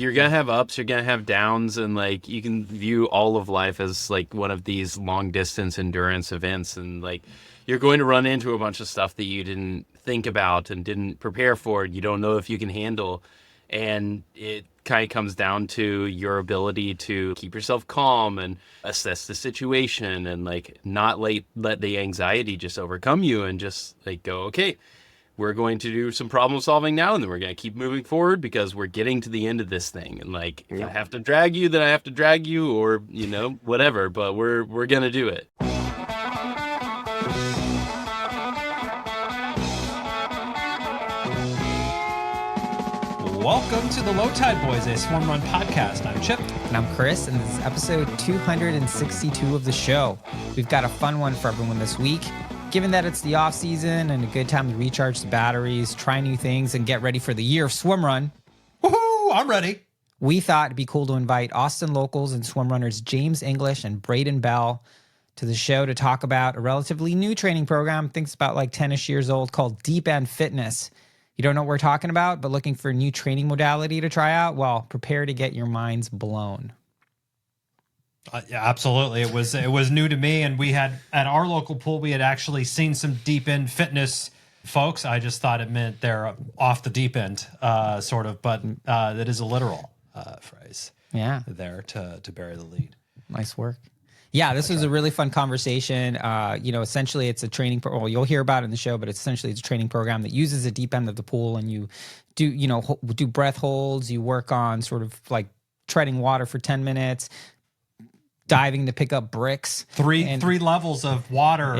You're gonna have ups, you're gonna have downs, and like you can view all of life as like one of these long distance endurance events, and like you're going to run into a bunch of stuff that you didn't think about and didn't prepare for. You don't know if you can handle, and it kind of comes down to your ability to keep yourself calm and assess the situation, and like not let the anxiety just overcome you, and just like go, okay, we're going to do some problem solving now, and then we're going to keep moving forward because we're getting to the end of this thing. And like, if I have to drag you, then I have to drag you, or, you know, whatever, but we're going to do it. Welcome to the Low Tide Boys, a Swimrun podcast. I'm Chip. And I'm Chris, and this is episode 262 of the show. We've got a fun one for everyone this week. Given that it's the off season and a good time to recharge the batteries, try new things, and get ready for the year of Swimrun, Woohoo! I'm ready. we thought it'd be cool to invite Austin locals and swimrunners James English and Brayden Bell to the show to talk about a relatively new training program. I think it's about like 10-ish years old, called Deep End Fitness. You don't know what we're talking about, but looking for a new training modality to try out? Well, prepare to get your minds blown. Yeah, absolutely. It was new to me, and we had at our local pool, we had actually seen some deep end fitness folks. I just thought it meant they're off the deep end, sort of, but that is a literal phrase. Yeah, there to bury the lead. Nice work. Yeah, this was a really fun conversation. Essentially it's a training well, you'll hear about it in the show, but it's a training program that uses a deep end of the pool, and you do breath holds. You work on sort of like treading water for 10 minutes, diving to pick up bricks. Three levels of water,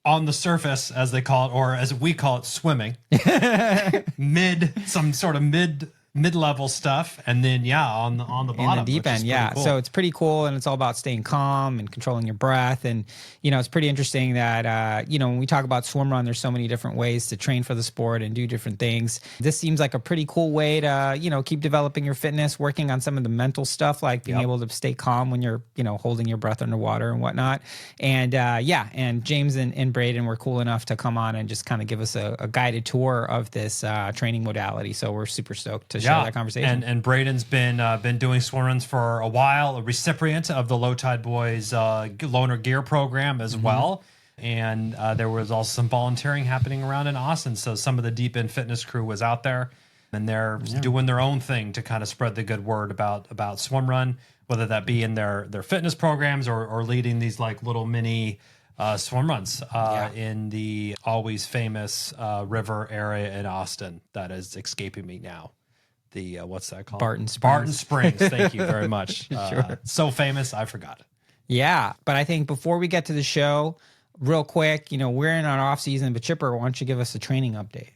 on the surface, as they call it, or as we call it, swimming. Some sort of mid-level stuff, and then on the bottom, in the deep end. Cool. So it's pretty cool, and it's all about staying calm and controlling your breath. And it's pretty interesting that when we talk about Swimrun, there's so many different ways to train for the sport and do different things. This seems like a pretty cool way to keep developing your fitness, working on some of the mental stuff, like being able to stay calm when you're holding your breath underwater and whatnot. And and James and Brayden were cool enough to come on and just kind of give us a guided tour of this training modality. So we're super stoked to share that conversation. And Brayden's been doing swimruns for a while, a recipient of the Low Tide Boys Loaner Gear program as well. And there was also some volunteering happening around in Austin. So some of the Deep End Fitness crew was out there, and they're doing their own thing to kind of spread the good word about Swimrun, whether that be in their fitness programs or leading these like little mini swim runs in the always famous river area in Austin that is escaping me now. The what's that called? Barton Springs. Barton Springs. Thank you very much. Sure. So famous, I forgot. Yeah, but I think before we get to the show, real quick, we're in our off season, but Chipper, why don't you give us a training update?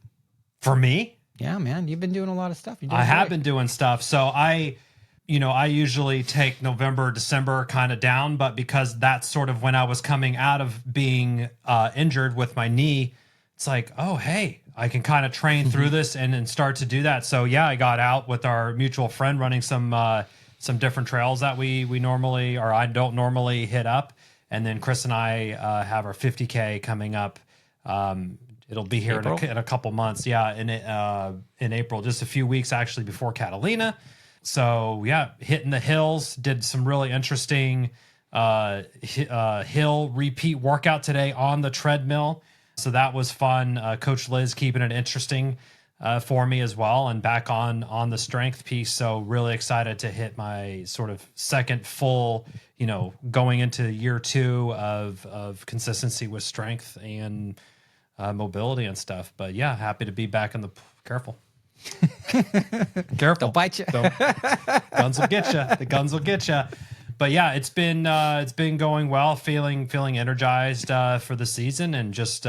For me? Yeah, man, you've been doing a lot of stuff. I have been doing stuff. So I usually take November, December kind of down, but because that's sort of when I was coming out of being injured with my knee, it's like, oh, hey, I can kind of train through this and start to do that. So yeah, I got out with our mutual friend running some different trails that we normally, or I don't normally hit up. And then Chris and I have our 50K coming up. It'll be here in a couple months. Yeah, in April, just a few weeks actually before Catalina. So yeah, hitting the hills, did some really interesting hill repeat workout today on the treadmill. So that was fun. Coach Liz keeping it interesting for me as well, and back on the strength piece. So really excited to hit my sort of second full, going into year 2 of consistency with strength and mobility and stuff. But yeah, happy to be back in the careful. Don't bite you. Guns will get you. The guns will get you. But yeah, it's been going well, feeling energized for the season, and just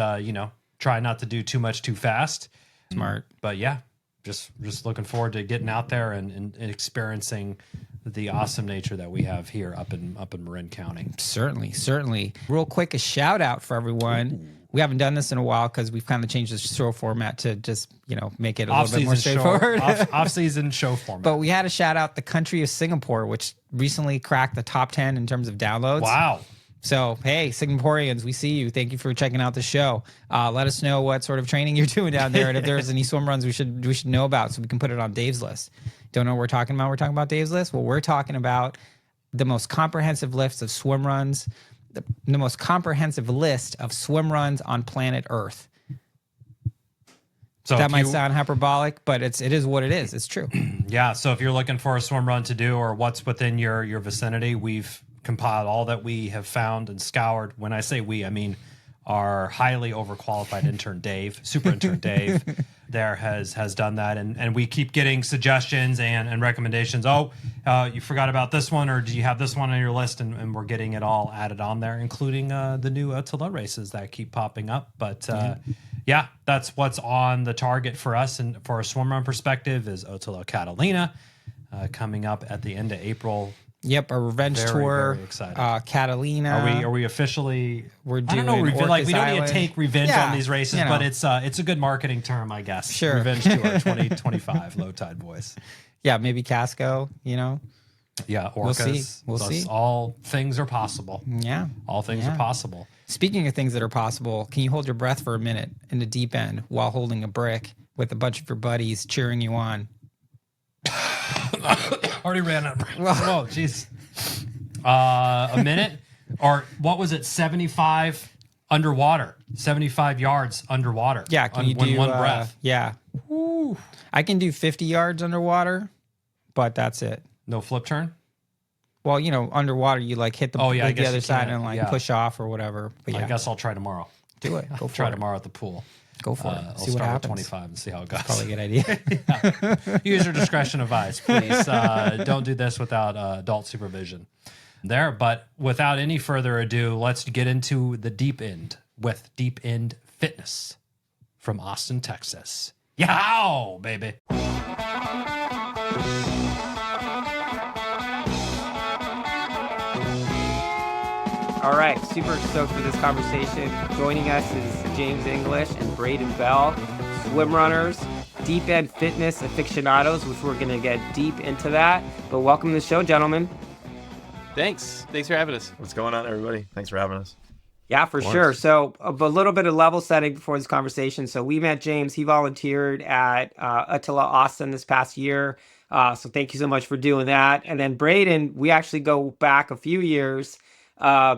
try not to do too much too fast. Smart. But yeah, just looking forward to getting out there and experiencing the awesome nature that we have here up in Marin County. Certainly. Real quick, a shout out for everyone. Ooh. We haven't done this in a while because we've kind of changed the show format to just, make it a little bit more straightforward. Off-season show format. But we had to shout out the country of Singapore, which recently cracked the top 10 in terms of downloads. Wow. So, hey, Singaporeans, we see you. Thank you for checking out the show. Let us know what sort of training you're doing down there, and if there's any swim runs we should know about, so we can put it on Dave's list. Don't know what we're talking about? We're talking about Dave's list. Well, we're talking about the most comprehensive list of swim runs, the most comprehensive list of swim runs on planet Earth. So that might sound hyperbolic, but it is what it is. It's true. Yeah. So if you're looking for a swim run to do, or what's within your vicinity, we've compiled all that we have found and scoured. When I say we, I mean our highly overqualified intern Dave, super intern Dave, there has done that, and we keep getting suggestions and recommendations. You forgot about this one, or do you have this one on your list? And we're getting it all added on there, including the new Ötillö races that keep popping up. But yeah, that's what's on the target for us, and for a swim run perspective is Ötillö Catalina coming up at the end of April. Yep, a revenge tour. Very excited. Catalina. Are we officially? We're doing. I don't know. Like, we don't need to take revenge on these races, you know. but it's a good marketing term, I guess. Sure. Revenge tour 2025, Low Tide Boys. Yeah, maybe Casco. You know. Yeah, orcas. We'll see. All things are possible. Yeah, all things are possible. Speaking of things that are possible, can you hold your breath for a minute in the deep end while holding a brick with a bunch of your buddies cheering you on? Already ran out. Oh, jeez. A minute, or what was it? 75 underwater, 75 yards underwater. Yeah, can you do one breath? Yeah. Woo. I can do 50 yards underwater, but that's it. No flip turn. Well, you know, underwater, you like hit the the other side and like push off or whatever. But I guess I'll try tomorrow. Do it. Go for try it. tomorrow at the pool. Go for it. I'll see start what with happens. 25 and see how it goes. Probably a good idea. Use your discretion advised, please. Don't do this without adult supervision. But without any further ado, let's get into the deep end with Deep End Fitness from Austin, Texas. Yow, baby. All right, super stoked for this conversation. Joining us is James English and Brayden Bell, Swimrunners, Deep End Fitness aficionados, which we're going to get deep into that. But welcome to the show, gentlemen. Thanks for having us. What's going on, everybody? Thanks for having us. Yeah, for sure. So a little bit of level setting before this conversation. So we met James. He volunteered at Ötillö Austin this past year. So thank you so much for doing that. And then Brayden, we actually go back a few years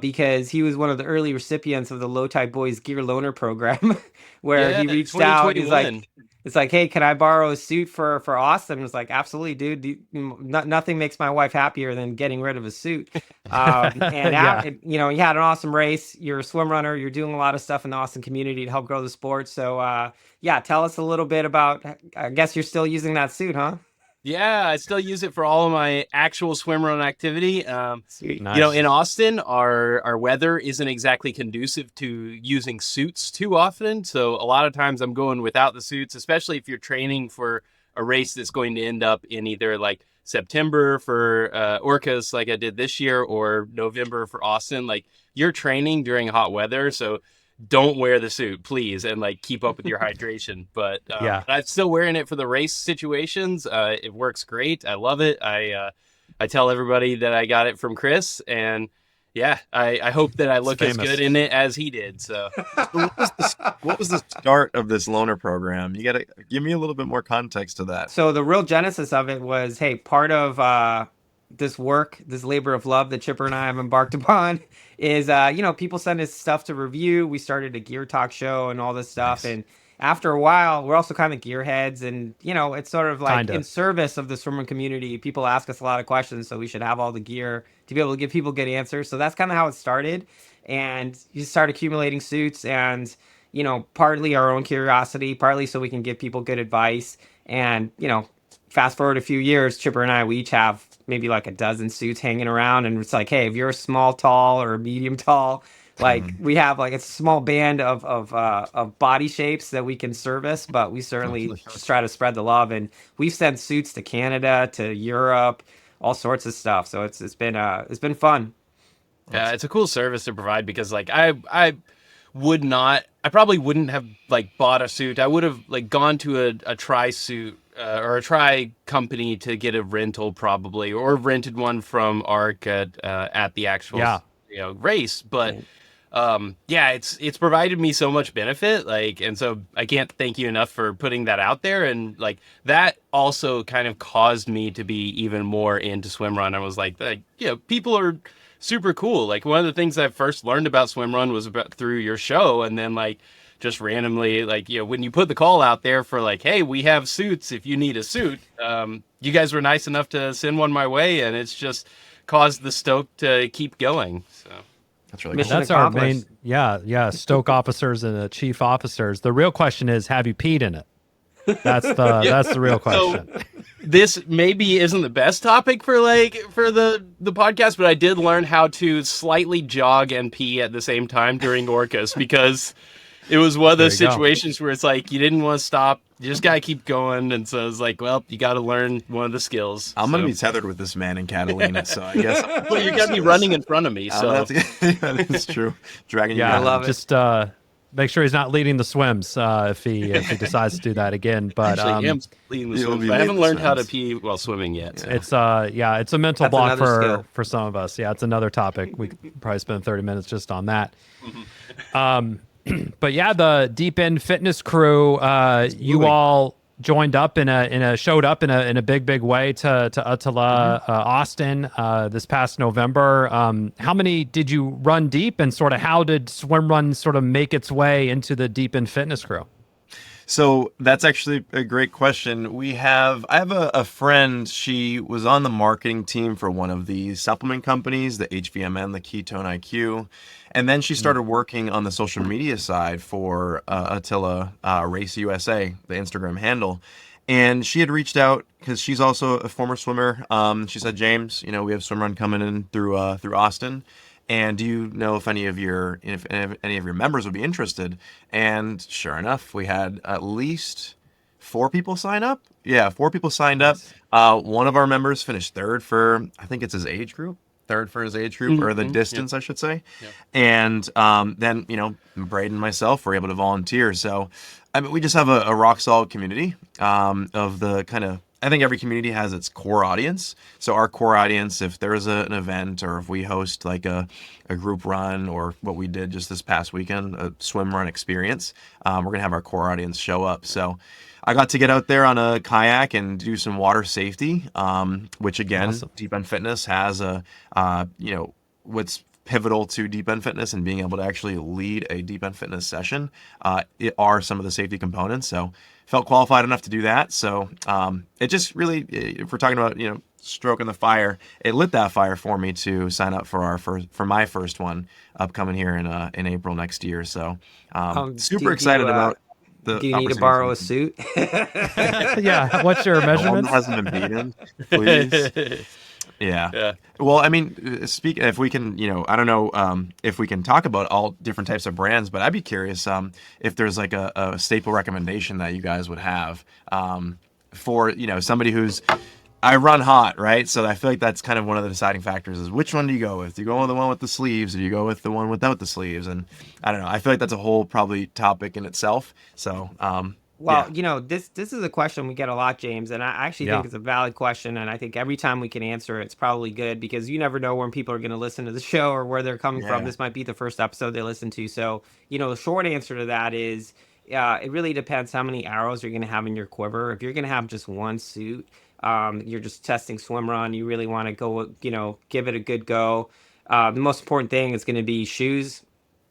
because he was one of the early recipients of the Low Tide Boys Gear Loaner program, where he reached out. He's like, it's like, hey, can I borrow a suit for Austin? It was like, absolutely, dude. Nothing makes my wife happier than getting rid of a suit. And you know, you had an awesome race. You're a swim runner. You're doing a lot of stuff in the Austin community to help grow the sport. So yeah, tell us a little bit about. I guess you're still using that suit, huh? Yeah, I still use it for all of my actual swim run activity. Sweet. Nice. You know, in Austin, our weather isn't exactly conducive to using suits too often. So a lot of times I'm going without the suits, especially if you're training for a race that's going to end up in either like September for Orcas like I did this year, or November for Austin. Like, you're training during hot weather, so don't wear the suit, please, and like keep up with your hydration. But I'm still wearing it for the race situations. It works great. I love it. I tell everybody that I got it from Chris, and yeah, I hope that I look as good in it as he did. So what was the start of this loaner program? You got to give me a little bit more context to that. So the real genesis of it was, hey, part of this work, this labor of love that Chipper and I have embarked upon is, you know, people send us stuff to review. We started a gear talk show and all this stuff. Nice. And after a while, we're also kind of gearheads, and, you know, it's sort of like in service of the swimmer community. People ask us a lot of questions, so we should have all the gear to be able to give people good answers. So that's kind of how it started. And you start accumulating suits, and, you know, partly our own curiosity, partly so we can give people good advice. And, you know, fast forward a few years, Chipper and I, we each have maybe like a dozen suits hanging around, and it's like, hey, if you're a small tall or a medium tall, like we have like a small band of body shapes that we can service, but we certainly just try to spread the love. And we've sent suits to Canada, to Europe, all sorts of stuff. So it's been fun. Yeah, it's a cool service to provide, because like I probably wouldn't have like bought a suit. I would have like gone to a tri suit or a tri company to get a rental probably, or rented one from ARC at the actual race. But yeah, it's provided me so much benefit, like, and so I can't thank you enough for putting that out there. And like that also kind of caused me to be even more into swimrun. I was like, people are super cool. Like one of the things I first learned about swimrun was through your show, and then like just randomly, like, when you put the call out there for like, hey, we have suits if you need a suit, you guys were nice enough to send one my way, and it's just caused the stoke to keep going. So That's really Mission cool. That's our accomplished. main, yeah, stoke officers and chief officers. The real question is, have you peed in it? That's the real question. This maybe isn't the best topic for the podcast, but I did learn how to slightly jog and pee at the same time during orcas, because it was one of those There you go. situations where it's like you didn't want to stop, you just gotta keep going, and so it's like, well, you got to learn one of the skills. I'm gonna be tethered with this man in Catalina, so I guess. Well, you gotta be running in front of me, so That is true. Dragging you Yeah, down. love it. just make sure he's not leading the swims if he decides to do that again. But actually, I am leading the you'll swim, be but I haven't leading the learned how to swims. pee while swimming yet. So. it's it's a mental That's block another skill. for some of us. Yeah, it's another topic. We could probably spend 30 minutes just on that. But yeah, the Deep End Fitness crew, you all joined up showed up in a big way to Ötillö Austin this past November. How many did you run deep, and sort of how did Swimrun sort of make its way into the Deep End Fitness crew? So that's actually a great question. I have a friend. She was on the marketing team for one of the supplement companies, the HVMN, the Ketone IQ. And then she started working on the social media side for Ötillö Race USA, the Instagram handle. And she had reached out because she's also a former swimmer. She said, James, we have Swimrun coming in through Austin. And do you know if any of your members would be interested? And sure enough, we had at least 4 people sign up. Yeah, 4 people signed up. One of our members finished third for, I think it's his age group. Third for his age group, or the distance, I should say. Yep. And then, Brayden and myself were able to volunteer. So, I mean, we just have a rock solid community of the kind of, I think every community has its core audience. So our core audience, if there's an event, or if we host like a group run, or what we did just this past weekend, a swim run experience, we're going to have our core audience show up. So I got to get out there on a kayak and do some water safety, which again, Awesome. Deep End Fitness has what's pivotal to Deep End Fitness and being able to actually lead a Deep End Fitness session are some of the safety components. So felt qualified enough to do that. So it just really, if we're talking about, stroking the fire, it lit that fire for me to sign up for my first one upcoming here in April next year. So super excited about the Do you need to opportunities borrow we a can- suit? Yeah, what's your The one measurements? that hasn't been beaten, please. Yeah. Yeah. Well, I mean, if we can, I don't know if we can talk about all different types of brands, but I'd be curious if there's like a staple recommendation that you guys would have for, somebody who's, I run hot, right? So I feel like that's kind of one of the deciding factors is which one do you go with? Do you go with the one with the sleeves, or do you go with the one without the sleeves? And I don't know. I feel like that's a whole probably topic in itself. So, Well, yeah. this is a question we get a lot, James, and I actually Yeah. think it's a valid question, and I think every time we can answer it, it's probably good, because you never know when people are going to listen to the show or where they're coming from. Yeah. This might be the first episode they listen to. So, the short answer to that is, it really depends how many arrows you're going to have in your quiver. If you're going to have just one suit, you're just testing swim run, you really want to go, give it a good go. The most important thing is going to be shoes,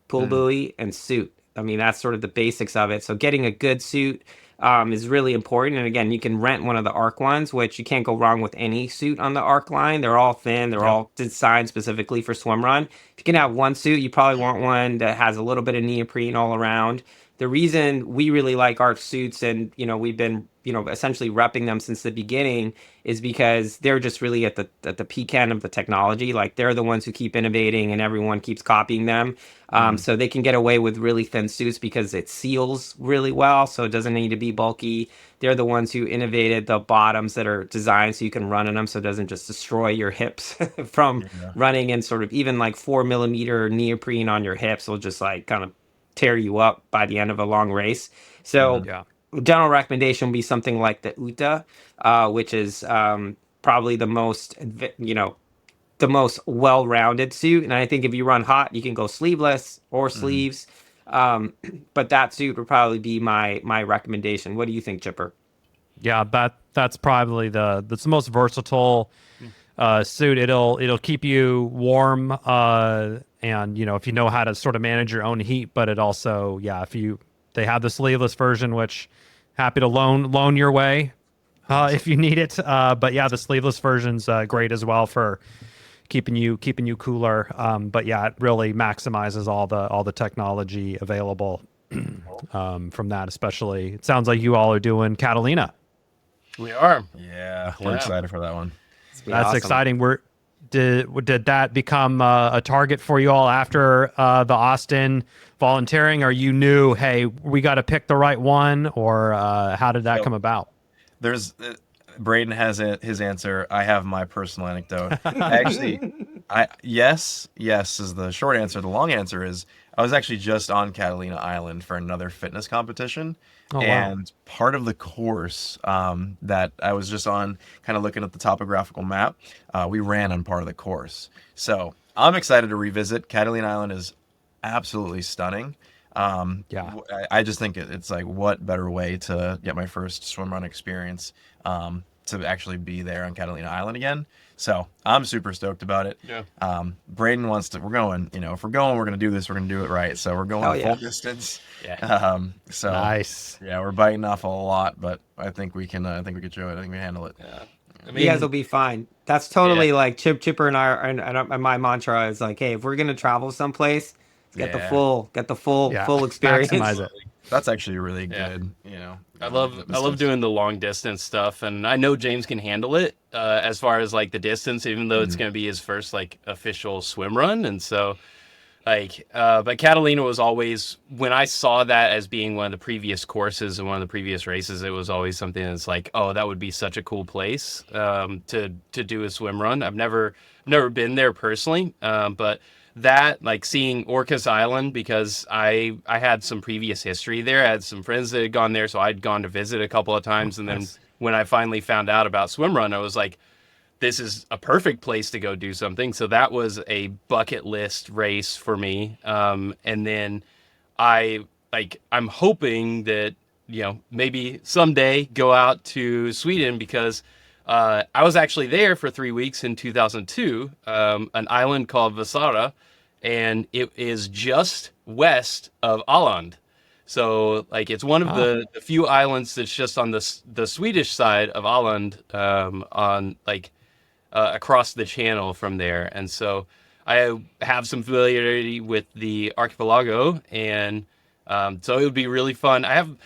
pull buoy, and suit. I mean, that's sort of the basics of it. So getting a good suit is really important. And again, you can rent one of the Arc ones, which you can't go wrong with any suit on the Arc line. They're all thin. They're all designed specifically for swim run. If you can have one suit, you probably want one that has a little bit of neoprene all around. The reason we really like Arc suits, and we've been essentially repping them since the beginning, is because they're just really at the peak end of the technology. Like, they're the ones who keep innovating, and everyone keeps copying them. So they can get away with really thin suits because it seals really well, so it doesn't need to be bulky. They're the ones who innovated the bottoms that are designed so you can run in them, so it doesn't just destroy your hips from running in sort of even like 4mm neoprene on your hips will just like kind of tear you up by the end of a long race. So Yeah. general recommendation would be something like the Uta, which is probably the most the most well-rounded suit. And I think if you run hot, you can go sleeveless or sleeves. But that suit would probably be my recommendation. What do you think, Chipper? Yeah, that's probably that's the most versatile suit. It'll keep you warm, and if you know how to sort of manage your own heat. But it also, they have the sleeveless version, which happy to loan your way if you need it. But yeah, the sleeveless version's great as well for keeping you cooler. But yeah, it really maximizes all the technology available from that. Especially, it sounds like you all are doing Catalina. We are. Yeah, we're excited for that one. That's awesome. exciting. Did that become a target for you all after the Austin volunteering, or you knew, hey, we got to pick the right one, or how did that come about? There's Brayden has his answer. I have my personal anecdote. Actually, yes is the short answer. The long answer is I was actually just on Catalina Island for another fitness competition. Oh, wow. And part of the course that I was just on, kind of looking at the topographical map, we ran on part of the course. So I'm excited to revisit. Catalina Island is absolutely stunning. Yeah. I just think it's like, what better way to get my first swim run experience to actually be there on Catalina Island again. So I'm super stoked about it. Yeah. Brayden wants to. We're going. If we're going, we're gonna do this. We're gonna do it right. So we're going full distance. Yeah. So Nice. Yeah, we're biting off a lot, but I think we can. I think we can do it. I think we can handle it. Yeah. I You guys will be fine. That's totally Yeah. like Chipper and I, and my mantra is like, hey, if we're gonna travel someplace, get the full experience. Maximize it. That's actually really good. I love doing the long distance stuff, and I know James can handle it as far as like the distance, even though it's going to be his first like official swim run. And so but Catalina was always, when I saw that as being one of the previous courses and one of the previous races, it was always something that's like, oh, that would be such a cool place to do a swim run. I've never been there personally, but that, like seeing Orcas Island, because I had some previous history there. I had some friends that had gone there, so I'd gone to visit a couple of times. And then when I finally found out about Swimrun, I was like, this is a perfect place to go do something. So that was a bucket list race for me. And then I'm hoping that, maybe someday go out to Sweden, because I was actually there for 3 weeks in 2002, an island called Vasara, and it is just west of Åland. So it's one of the few islands that's just on the Swedish side of Åland, on across the channel from there. And so I have some familiarity with the archipelago, and so it would be really fun. I have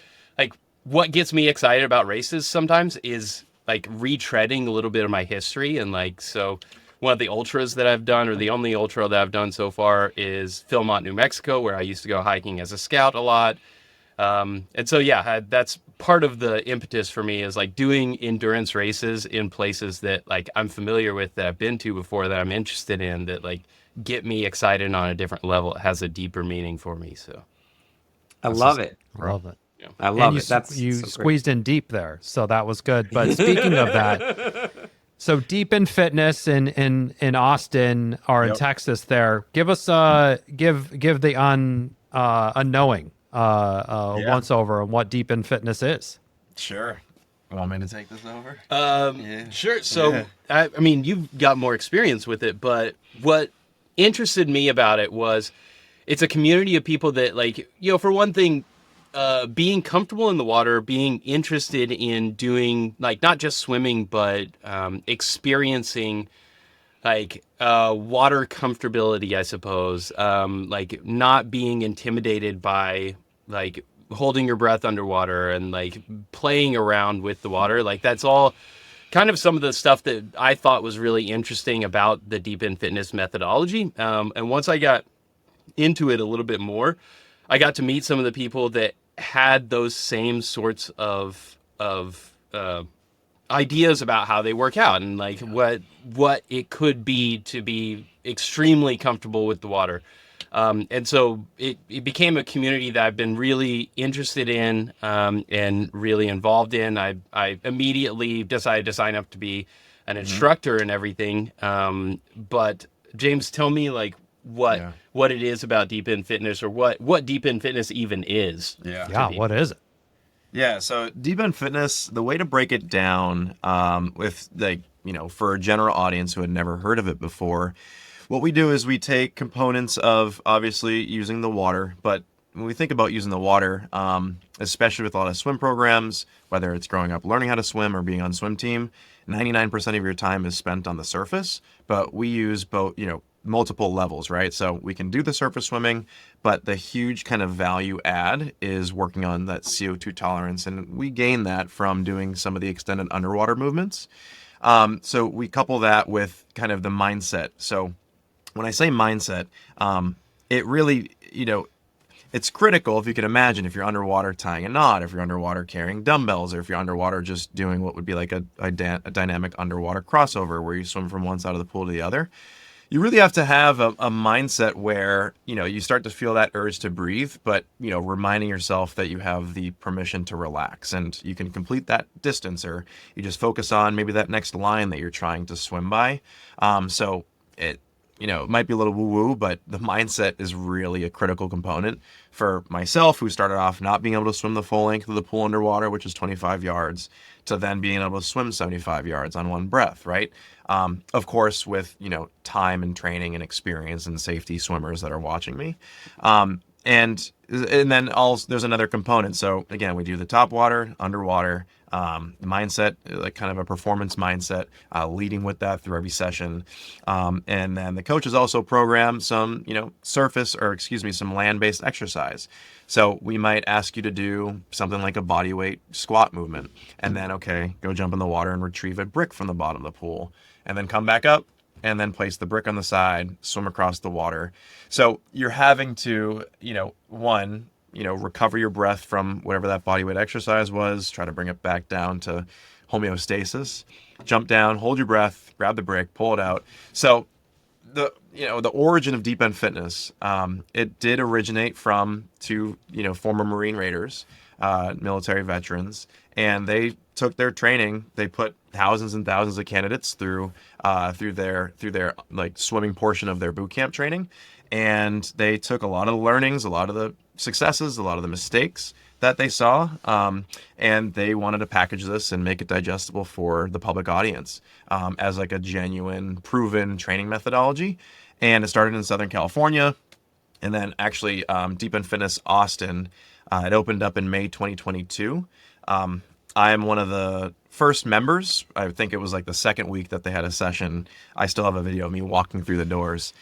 what gets me excited about races sometimes is retreading a little bit of my history. And so one of the ultras that I've done, or the only ultra that I've done so far, is Philmont, New Mexico, where I used to go hiking as a scout a lot. And so, that's part of the impetus for me, is doing endurance races in places that I'm familiar with, that I've been to before, that I'm interested in, that get me excited on a different level. It has a deeper meaning for me. So I love it. Love it. I love and it. That's you so great. squeezed in deep there, so that was good. But speaking of that, so deep in fitness in Austin or in Texas, there, give us give the unknowing once over on what deep in fitness is. Sure. You want me to take this over? Sure. So, I mean, you've got more experience with it, but what interested me about it was it's a community of people that, for one thing, being comfortable in the water, being interested in doing not just swimming, but experiencing water comfortability, I suppose. Not being intimidated by holding your breath underwater and playing around with the water. That's all kind of some of the stuff that I thought was really interesting about the deep in fitness methodology. And once I got into it a little bit more, I got to meet some of the people that had those same sorts of ideas about how they work out, and what it could be to be extremely comfortable with the water. And so it became a community that I've been really interested in, and really involved in. I immediately decided to sign up to be an instructor and everything. But James, tell me like what it is about Deep End Fitness, or what Deep End Fitness even is. Yeah, what is it? Yeah, so Deep End Fitness, the way to break it down, with like, for a general audience who had never heard of it before, what we do is we take components of obviously using the water, but when we think about using the water, especially with a lot of swim programs, whether it's growing up learning how to swim or being on swim team, 99% of your time is spent on the surface, but we use both, multiple levels, right? So we can do the surface swimming, but the huge kind of value add is working on that CO2 tolerance. And we gain that from doing some of the extended underwater movements. So we couple that with kind of the mindset. So when I say mindset, it really, it's critical if you can imagine if you're underwater tying a knot, if you're underwater carrying dumbbells, or if you're underwater just doing what would be like a dynamic underwater crossover where you swim from one side of the pool to the other. You really have to have a mindset where, you start to feel that urge to breathe, but, reminding yourself that you have the permission to relax and you can complete that distance, or you just focus on maybe that next line that you're trying to swim by. So it might be a little woo-woo, but the mindset is really a critical component for myself, who started off not being able to swim the full length of the pool underwater, which is 25 yards, to then being able to swim 75 yards on one breath, right? Of course, with, time and training and experience and safety swimmers that are watching me. And then also there's another component. So again, we do the top water, underwater, mindset, like kind of a performance mindset, leading with that through every session. And then the coaches also program some, some land-based exercise. So we might ask you to do something like a body weight squat movement, and then, go jump in the water and retrieve a brick from the bottom of the pool, and then come back up and then place the brick on the side, swim across the water. So you're having to, recover your breath from whatever that body weight exercise was, try to bring it back down to homeostasis, jump down, hold your breath, grab the brick, pull it out. So the origin of Deep End Fitness, it did originate from two, former Marine Raiders, military veterans, and they took their training. They put thousands and thousands of candidates through their like swimming portion of their boot camp training, and they took a lot of the learnings, a lot of the successes, a lot of the mistakes that they saw, and they wanted to package this and make it digestible for the public audience, as like a genuine, proven training methodology. And it started in Southern California, and then actually Deep End Fitness Austin, it opened up in May 2022. I am one of the first members. I think it was like the second week that they had a session. I still have a video of me walking through the doors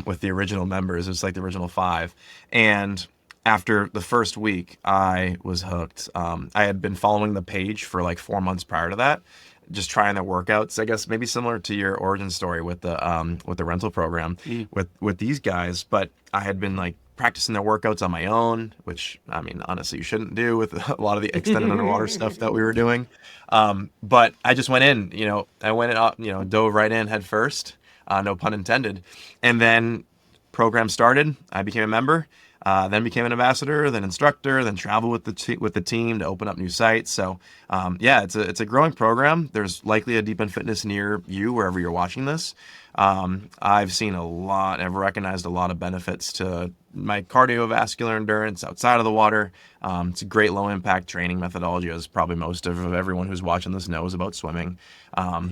with the original members. It was like the original 5. And after the first week, I was hooked. I had been following the page for like 4 months prior to that, just trying their workouts. I guess maybe similar to your origin story with the rental program with these guys. But I had been like practicing their workouts on my own, which, I mean, honestly, you shouldn't do with a lot of the extended underwater stuff that we were doing. But I just went in, I went in, dove right in head first, no pun intended. And then program started, I became a member, then became an ambassador, then instructor, then traveled with the team to open up new sites. So it's a growing program. There's likely a Deep End Fitness near you, wherever you're watching this. I've seen I've recognized a lot of benefits to my cardiovascular endurance outside of the water. It's a great low impact training methodology, as probably most of everyone who's watching this knows about swimming.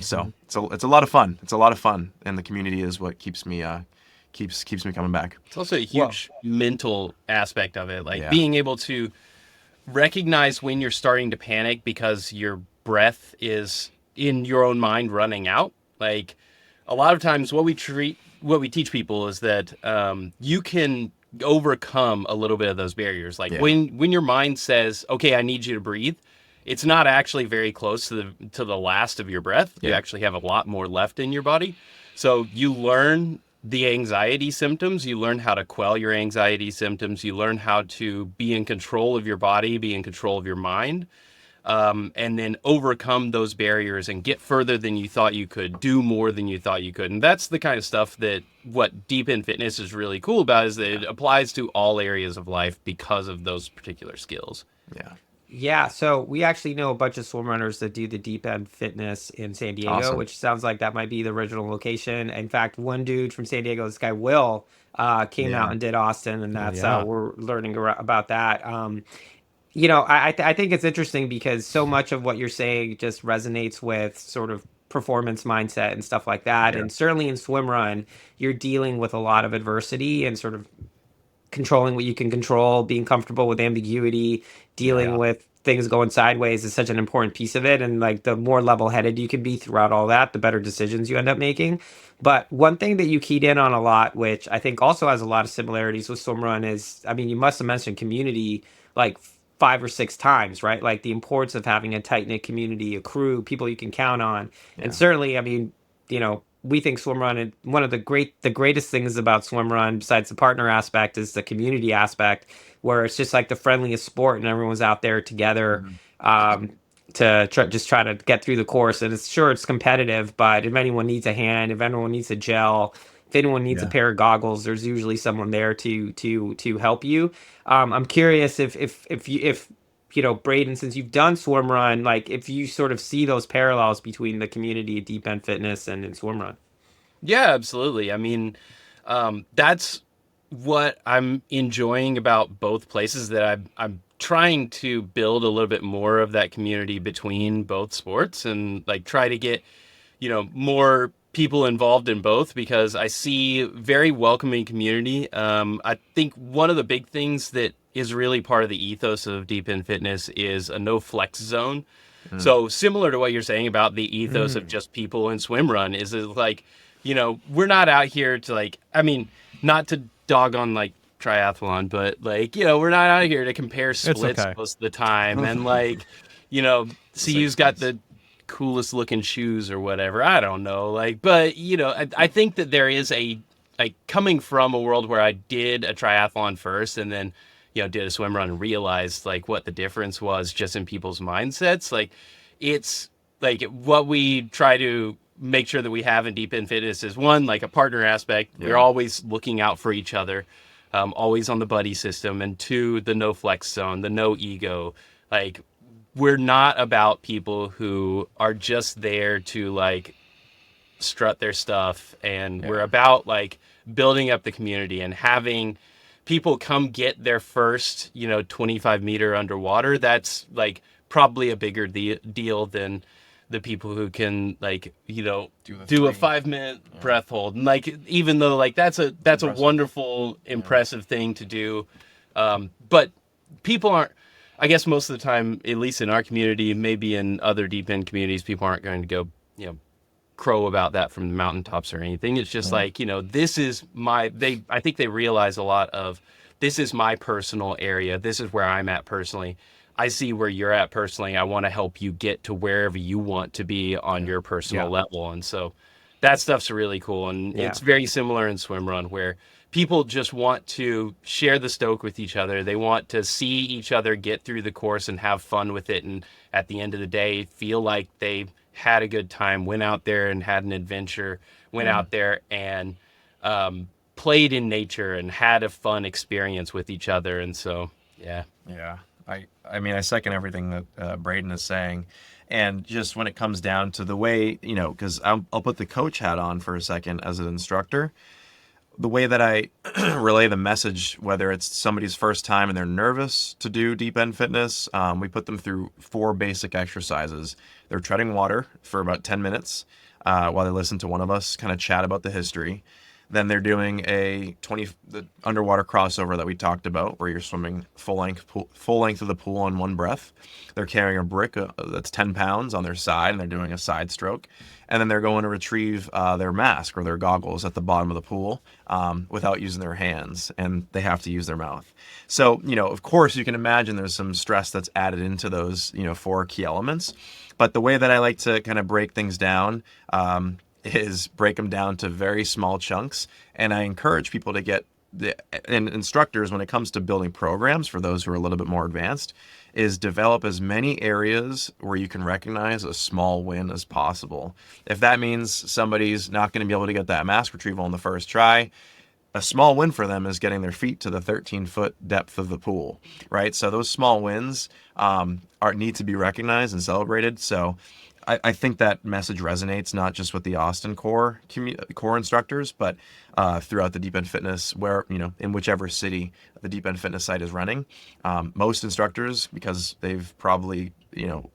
So it's a lot of fun. It's a lot of fun, and the community is what keeps me coming back. It's also a huge mental aspect of it, like being able to recognize when you're starting to panic because your breath is in your own mind running out. Like a lot of times what we teach people is that you can overcome a little bit of those barriers. Like when your mind says, okay, I need you to breathe, it's not actually very close to the last of your breath. You actually have a lot more left in your body. So you learn the anxiety symptoms, you learn how to quell your anxiety symptoms, you learn how to be in control of your body, be in control of your mind, and then overcome those barriers and get further than you thought you could, do more than you thought you could. And that's the kind of stuff that what Deep End Fitness is really cool about, is that it applies to all areas of life because of those particular skills. Yeah. Yeah, so we actually know a bunch of swim runners that do the deep end fitness in San Diego, Awesome. which sounds like that might be the original location. In fact, one dude from San Diego, this guy Will, came out Yeah. and did Austin, and Oh that's yeah. we're learning about that. I think it's interesting because so much of what you're saying just resonates with sort of performance mindset and stuff like that. Yeah. And certainly in swim run, you're dealing with a lot of adversity and sort of controlling what you can control, being comfortable with ambiguity, dealing Yeah. with things going sideways is such an important piece of it. And like the more level headed you can be throughout all that, the better decisions you end up making. But one thing that you keyed in on a lot, which I think also has a lot of similarities with swimrun, is I mean, you must have mentioned community like 5 or 6 times, right? Like the importance of having a tight knit community, a crew, people you can count on. And Yeah. certainly, I mean, we think swimrun, and one of the greatest things about swimrun besides the partner aspect is the community aspect, where it's just like the friendliest sport and everyone's out there together, Mhm. um, to try to get through the course. And it's competitive, but if anyone needs a hand, if anyone needs a gel, if anyone needs a Yeah. pair of goggles, there's usually someone there to help you. I'm curious if Brayden, since you've done swim run, like if you sort of see those parallels between the community at deep end fitness and swim run. Yeah, absolutely. I mean, that's what I'm enjoying about both places, that I'm trying to build a little bit more of that community between both sports, and like try to get, more people involved in both, because I see very welcoming community. I think one of the big things that is really part of the ethos of Deep End Fitness is a no flex zone. Mm. So similar to what you're saying about the ethos of just people in swim run, is it like, we're not out here to like, I mean, not to dog on like triathlon, but like, we're not out here to compare splits okay. most of the time. And like, see Safe who's got space. the coolest looking shoes or whatever. I don't know. Like, but I think that there is a, like, coming from a world where I did a triathlon first and then, did a swim run and realized like what the difference was just in people's mindsets. Like, it's like what we try to make sure that we have in deep end fitness is, one, like a partner aspect. Yeah. We're always looking out for each other, always on the buddy system. And two, the no flex zone, the no ego. Like, we're not about people who are just there to like strut their stuff, and we're Yeah. about like building up the community and having people come get their first 25-meter underwater. That's like probably a bigger deal than the people who can like Do the do a 3. 5-minute breath hold. And like, even though like that's a Impressive. wonderful, impressive thing to do, but people aren't, I guess most of the time, at least in our community, maybe in other deep end communities, people aren't going to go crow about that from the mountaintops or anything. It's just like, this is I think they realize a lot of, this is my personal area. This is where I'm at personally. I see where you're at personally. I want to help you get to wherever you want to be on your personal level. And so that stuff's really cool. And Yeah. it's very similar in swim run, where people just want to share the stoke with each other. They want to see each other get through the course and have fun with it. And at the end of the day, feel like they had a good time, went out there and had an adventure, went out there and played in nature and had a fun experience with each other. And so, yeah. Yeah, I mean, I second everything that Brayden is saying, and just when it comes down to the way, because I'll put the coach hat on for a second as an instructor. The way that I relay the message, whether it's somebody's first time and they're nervous to do deep end fitness, we put them through 4 basic exercises. They're treading water for about 10 minutes while they listen to one of us kind of chat about the history. Then they're doing the underwater crossover that we talked about, where you're swimming full length of the pool in one breath. They're carrying a brick that's 10 pounds on their side, and they're doing a side stroke. And then they're going to retrieve their mask or their goggles at the bottom of the pool without using their hands, and they have to use their mouth. So, of course, you can imagine there's some stress that's added into those, 4 key elements. But the way that I like to kind of break things down is break them down to very small chunks. And I encourage people to get and instructors, when it comes to building programs for those who are a little bit more advanced, is develop as many areas where you can recognize a small win as possible. If that means somebody's not going to be able to get that mask retrieval on the first try, a small win for them is getting their feet to the 13-foot depth of the pool, right? So those small wins need to be recognized and celebrated. So I think that message resonates not just with the Austin core instructors, but throughout the Deep End Fitness, where, in whichever city the Deep End Fitness site is running. Most instructors, because they've probably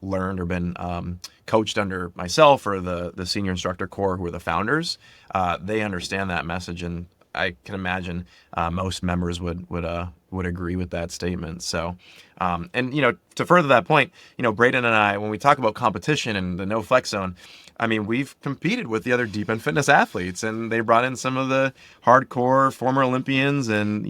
learned or been coached under myself or the senior instructor core, who are the founders, they understand that message, and I can imagine most members would agree with that statement. So, and to further that point, Brayden and I, when we talk about competition and the no flex zone, I mean, we've competed with the other Deep End Fitness athletes, and they brought in some of the hardcore former Olympians and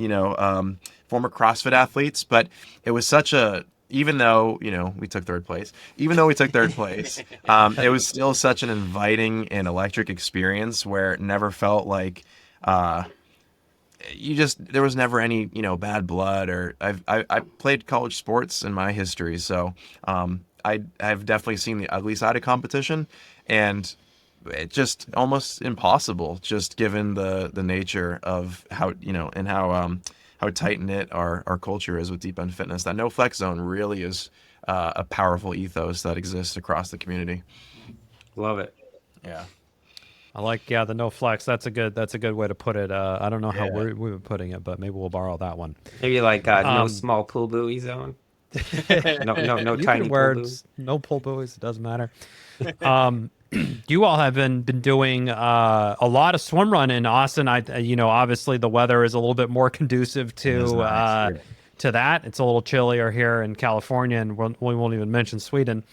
former CrossFit athletes. But it was such a even though we took third place, it was still such an inviting and electric experience where it never felt like there was never any bad blood. Or I played college sports in my history, so I've definitely seen the ugly side of competition, and it's just almost impossible, just given the nature of how and how tight knit our culture is with Deep End Fitness. That no flex zone really is a powerful ethos that exists across the community. Love it. Yeah. I like the no flex. That's a good way to put it. I don't know how we were putting it, but maybe we'll borrow that one. Maybe like no small pull buoy zone. no You tiny can wear pull buoy. no pull buoys. It doesn't matter. You all have been doing a lot of swim run in Austin. Obviously the weather is a little bit more conducive to that. It's a little chillier here in California, and we won't even mention Sweden.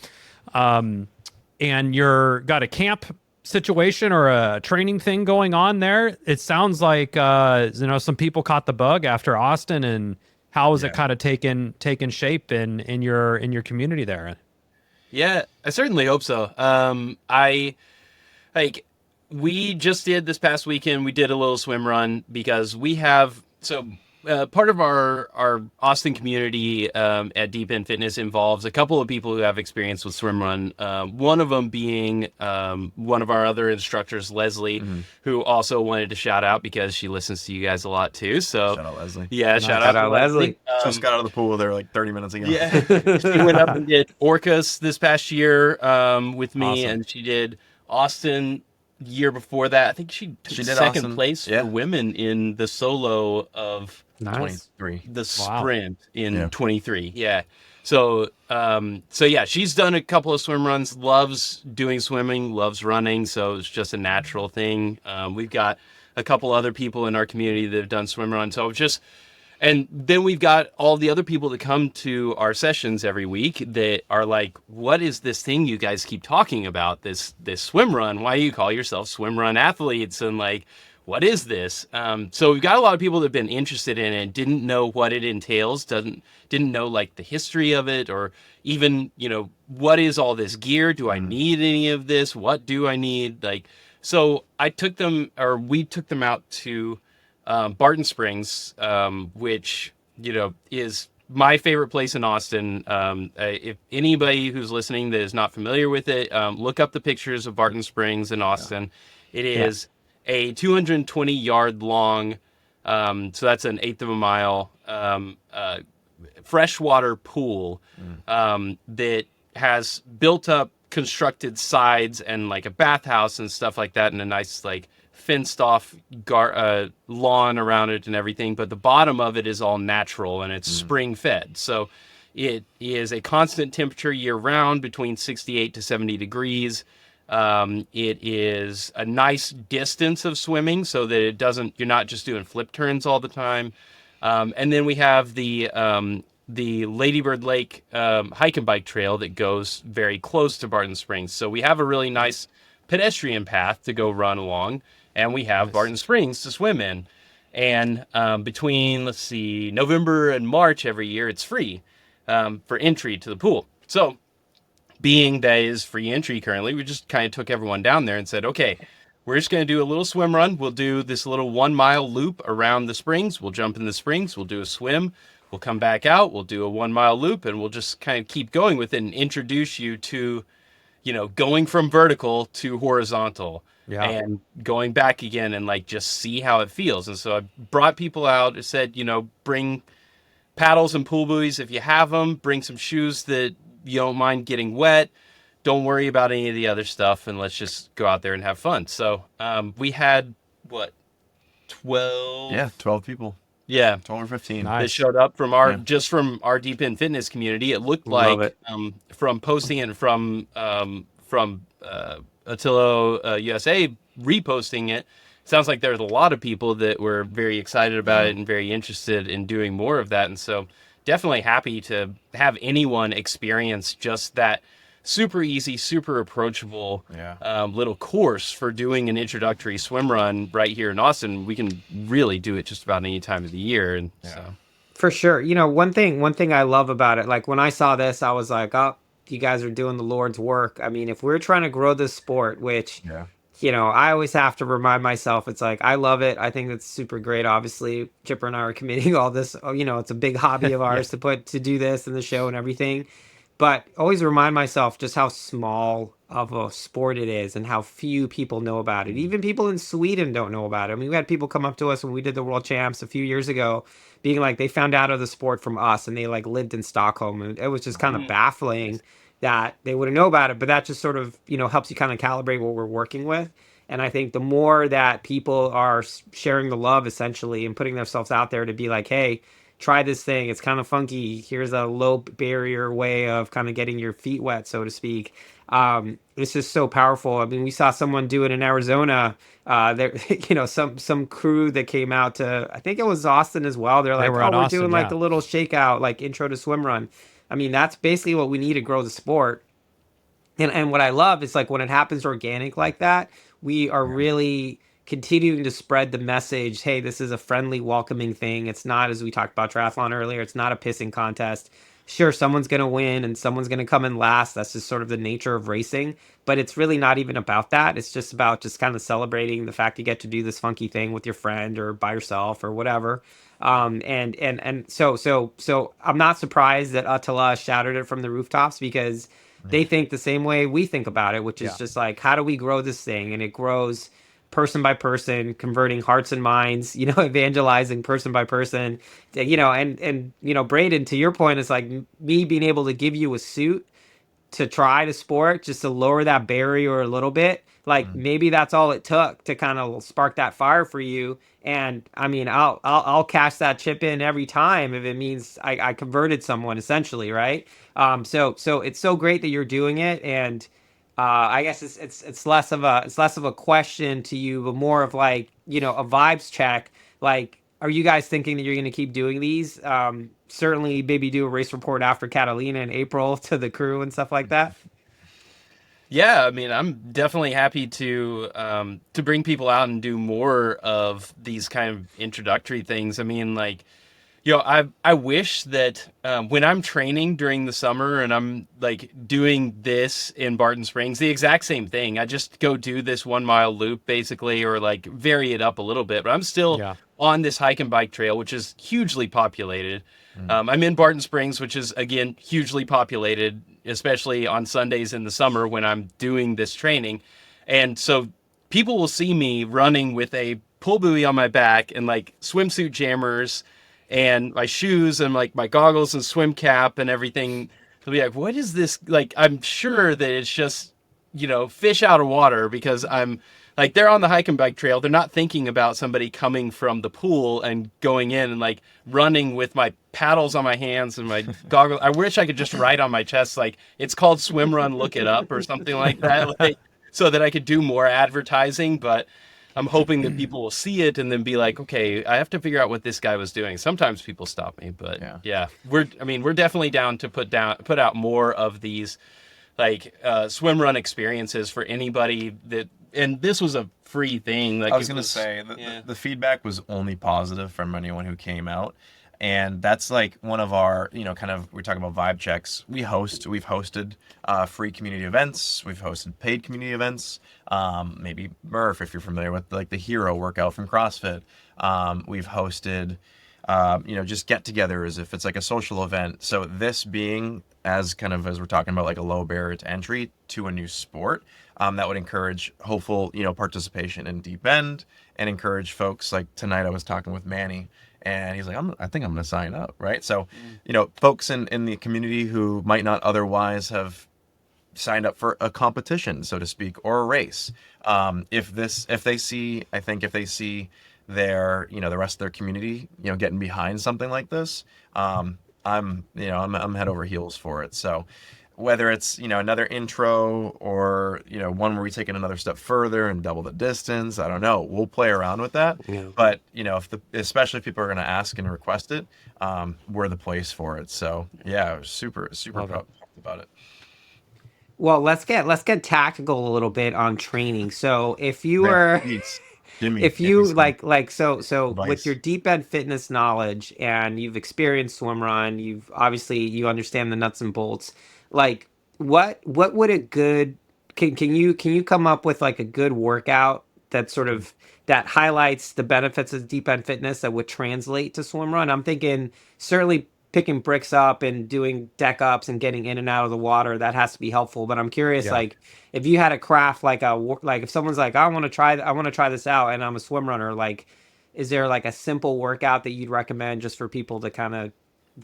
And you're got a camp situation or a training thing going on there. It sounds like some people caught the bug after Austin, and how is it kind of taken shape in your community there? Yeah, I certainly hope so. We just did this past weekend, we did a little swim run because we have part of our Austin community at Deep End Fitness involves a couple of people who have experience with Swimrun. One of them being one of our other instructors, Leslie, who also wanted to shout out because she listens to you guys a lot too. So shout out Leslie. Yeah, shout out to Leslie. Just got out of the pool there like 30 minutes ago. Yeah, she went up and did Orcas this past year with me, Awesome. and she did Austin year before that. I think she did second Austin. place for women in the solo of Nice. 23. the sprint in 23. Yeah. So she's done a couple of swim runs, loves doing swimming, loves running. So it's just a natural thing. We've got a couple other people in our community that have done swim runs. And then we've got all the other people that come to our sessions every week that are like, what is this thing you guys keep talking about, this swim run? Why do you call yourself swim run athletes? And like, what is this? So we've got a lot of people that have been interested in it, didn't know what it entails, didn't know like the history of it, or even, what is all this gear? Do I need any of this? What do I need? So we took them out to Barton Springs, which, is my favorite place in Austin. If anybody who's listening that is not familiar with it, look up the pictures of Barton Springs in Austin. It is a 220 yard long, so that's an eighth of a mile, freshwater pool that has built up constructed sides and like a bathhouse and stuff like that, and a nice like fenced off lawn around it and everything. But the bottom of it is all natural, and it's spring fed. So it is a constant temperature year round between 68 to 70 degrees. It is a nice distance of swimming so that you're not just doing flip turns all the time. And then we have the Ladybird Lake hike and bike trail that goes very close to Barton Springs. So we have a really nice pedestrian path to go run along, and we have Barton Springs to swim in. And between, November and March every year, it's free for entry to the pool. So being that is free entry currently, we just kind of took everyone down there and said, okay, we're just going to do a little swim run. We'll do this little 1 mile loop around the springs. We'll jump in the springs. We'll do a swim. We'll come back out. We'll do a 1 mile loop, and we'll just kind of keep going with it and introduce you to going from vertical to horizontal Yeah. and going back again and like just see how it feels. And so I brought people out, said, bring paddles and pool buoys if you have them, bring some shoes that you don't mind getting wet. Don't worry about any of the other stuff, and let's just go out there and have fun. So we had, what, 12? Yeah, 12 people. Yeah. 12 or 15. Nice. That showed up from our Deep End Fitness community. It looked Love like it. from posting and from Ötillö USA reposting it. Sounds like there's a lot of people that were very excited about it and very interested in doing more of that. And so definitely happy to have anyone experience just that super easy, super approachable little course for doing an introductory swim run right here in Austin. We can really do it just about any time of the year. And so For sure. One thing I love about it, like when I saw this, I was like, oh, you guys are doing the Lord's work. I mean, if we're trying to grow this sport, which, I always have to remind myself, it's like, I love it. I think it's super great. Obviously, Chipper and I are committing all this, it's a big hobby of ours to do this and the show and everything. But always remind myself just how small of a sport it is and how few people know about it. Even people in Sweden don't know about it. I mean, we had people come up to us when we did the World Champs a few years ago, being like, they found out of the sport from us and they like lived in Stockholm. And it was just kind of baffling that they wouldn't know about it. But that just sort of, helps you kind of calibrate what we're working with. And I think the more that people are sharing the love essentially and putting themselves out there to be like, hey, try this thing. It's kind of funky. Here's a low barrier way of kind of getting your feet wet, so to speak. It's just so powerful. I mean, we saw someone do it in Arizona. There, some crew that came out to, I think it was Austin as well. They're like, were oh, in we're Austin, doing like yeah. a little shakeout, like intro to swim run. I mean, that's basically what we need to grow the sport. And what I love is like when it happens organic like that, we are really continuing to spread the message. Hey, this is a friendly, welcoming thing. It's not, as we talked about triathlon earlier, it's not a pissing contest. Sure, someone's going to win and someone's going to come in last. That's just sort of the nature of racing. But it's really not even about that. It's just about just kind of celebrating the fact you get to do this funky thing with your friend or by yourself or whatever. So I'm not surprised that Ötillö shouted it from the rooftops because they think the same way we think about it, which is just like, how do we grow this thing? And it grows person by person, converting hearts and minds, evangelizing person by person, and Brayden, to your point, is like me being able to give you a suit to try the sport just to lower that barrier a little bit. Like maybe that's all it took to kind of spark that fire for you. And I mean, I'll cash that chip in every time if it means I converted someone essentially, right? So it's so great that you're doing it, and I guess it's less of a question to you, but more of like a vibes check. Like, are you guys thinking that you're going to keep doing these? Certainly, maybe do a race report after Catalina in April to the crew and stuff like that. yeah, I mean, I'm definitely happy to bring people out and do more of these kind of introductory things. I mean, like, I wish that when I'm training during the summer and I'm like doing this in Barton Springs, the exact same thing. I just go do this 1 mile loop basically, or like vary it up a little bit, but I'm still on this hike and bike trail, which is hugely populated. I'm in Barton Springs, which is again hugely populated, especially on Sundays in the summer when I'm doing this training. And so people will see me running with a pull buoy on my back and like swimsuit jammers and my shoes and like my goggles and swim cap and everything. They'll be like, what is this? Like, I'm sure that it's just, fish out of water, because I'm like, they're on the hike and bike trail. They're not thinking about somebody coming from the pool and going in and like running with my paddles on my hands and my goggles. I wish I could just write on my chest, like, it's called Swimrun, look it up, or something like that. Like, so that I could do more advertising. But I'm hoping that people will see it and then be like, okay, I have to figure out what this guy was doing. Sometimes people stop me, but yeah, we're definitely down to put out more of these like swim run experiences for anybody that, and this was a free thing. Like, I was going to say, the feedback was only positive from anyone who came out. And that's like one of our, kind of, we're talking about vibe checks. We've hosted free community events. We've hosted paid community events. Maybe Murph, if you're familiar with like the Hero workout from CrossFit. We've hosted just get-togethers if it's like a social event. So this being as kind of as we're talking about like a low barrier to entry to a new sport, that would encourage hopeful participation in deep end and encourage folks. Like tonight I was talking with Manny and he's like, I think I'm going to sign up, right? So folks in the community who might not otherwise have signed up for a competition, so to speak, or a race, if they see their the rest of their community getting behind something like this, I'm head over heels for it. So whether it's another intro or one where we take it another step further and double the distance, I don't know, we'll play around with that. But especially if people are going to ask and request it, we're the place for it. So yeah, super pumped about it. Well, let's get tactical a little bit on training. So if you were Jimmy, if you like so advice. with your deep end fitness knowledge and you've experienced Swimrun, you understand the nuts and bolts. Like what would a good can you come up with like a good workout that highlights the benefits of deep end fitness that would translate to Swimrun? I'm thinking certainly picking bricks up and doing deck ups and getting in and out of the water, that has to be helpful. But I'm curious, like if you had a craft like if someone's like, I want to try this out and I'm a swim runner, like is there like a simple workout that you'd recommend just for people to kind of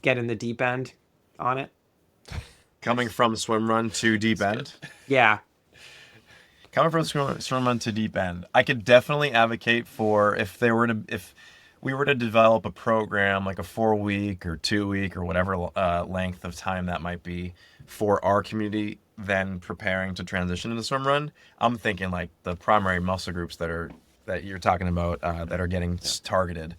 get in the deep end on it? Coming from Swimrun to deep end? Yeah. Coming from Swimrun to deep end, I could definitely advocate for if we were to develop a program like a 4-week or 2-week or whatever length of time that might be for our community, then preparing to transition into Swimrun. I'm thinking like the primary muscle groups that you're talking about that are getting targeted,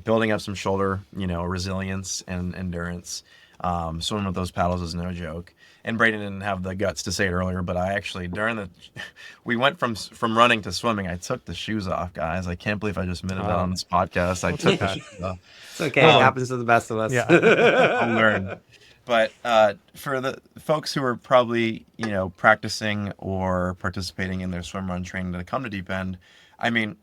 building up some shoulder, resilience and endurance. Swimming with those paddles is no joke. And Brayden didn't have the guts to say it earlier, but I actually we went from running to swimming. I took the shoes off, guys. I can't believe I just admitted that on this podcast. I took the shoes off. It's okay. It happens to the best of us. Yeah. I'll learn. But for the folks who are probably practicing or participating in their swim run training to come to deep end, I mean,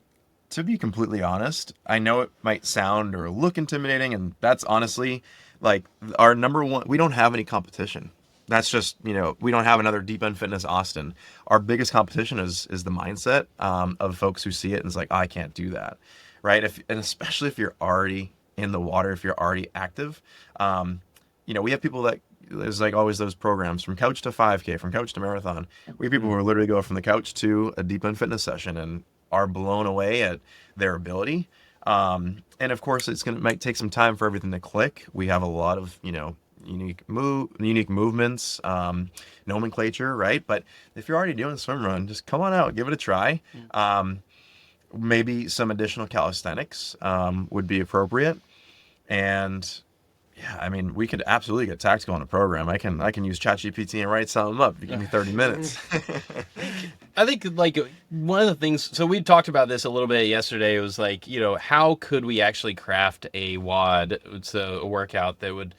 to be completely honest, I know it might sound or look intimidating, and that's honestly like our number one. We don't have any competition. That's just, we don't have another Deep End Fitness Austin. Our biggest competition is the mindset of folks who see it and is like, I can't do that, right? And especially if you're already in the water, if you're already active, we have people that there's like always those programs from couch to 5K, from couch to marathon. We have people who literally go from the couch to a Deep End Fitness session and are blown away at their ability. And of course, might take some time for everything to click. We have a lot of, unique movements, nomenclature, right? But if you're already doing swim run, just come on out, give it a try. Maybe some additional calisthenics would be appropriate. And yeah, I mean, we could absolutely get tactical on a program. I can use ChatGPT and write something up if you give me 30 minutes. I think like one of the things, so we talked about this a little bit yesterday. It was like, how could we actually craft a WOD, so a workout that would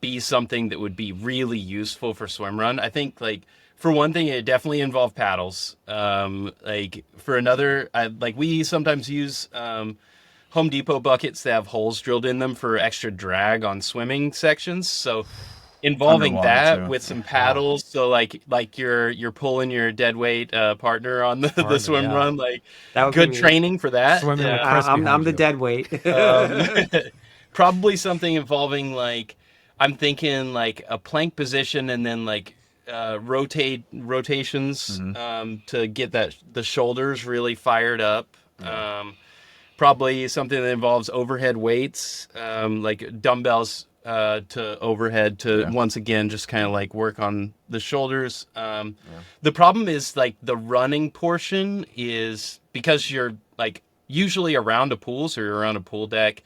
be something that would be really useful for swim run. I think like for one thing, it definitely involved paddles. Like for another, we sometimes use Home Depot buckets that have holes drilled in them for extra drag on swimming sections. So involving that too, with some paddles, so like you're pulling your dead weight partner on the swim run, like that would good training for that. Swimming with I'm the dead weight. Probably something involving like, I'm thinking like a plank position and then like rotations to get the shoulders really fired up. Probably something that involves overhead weights, like dumbbells to overhead to once again just kind of like work on the shoulders. The problem is like the running portion is because you're like usually around a pool, so you're around a pool deck,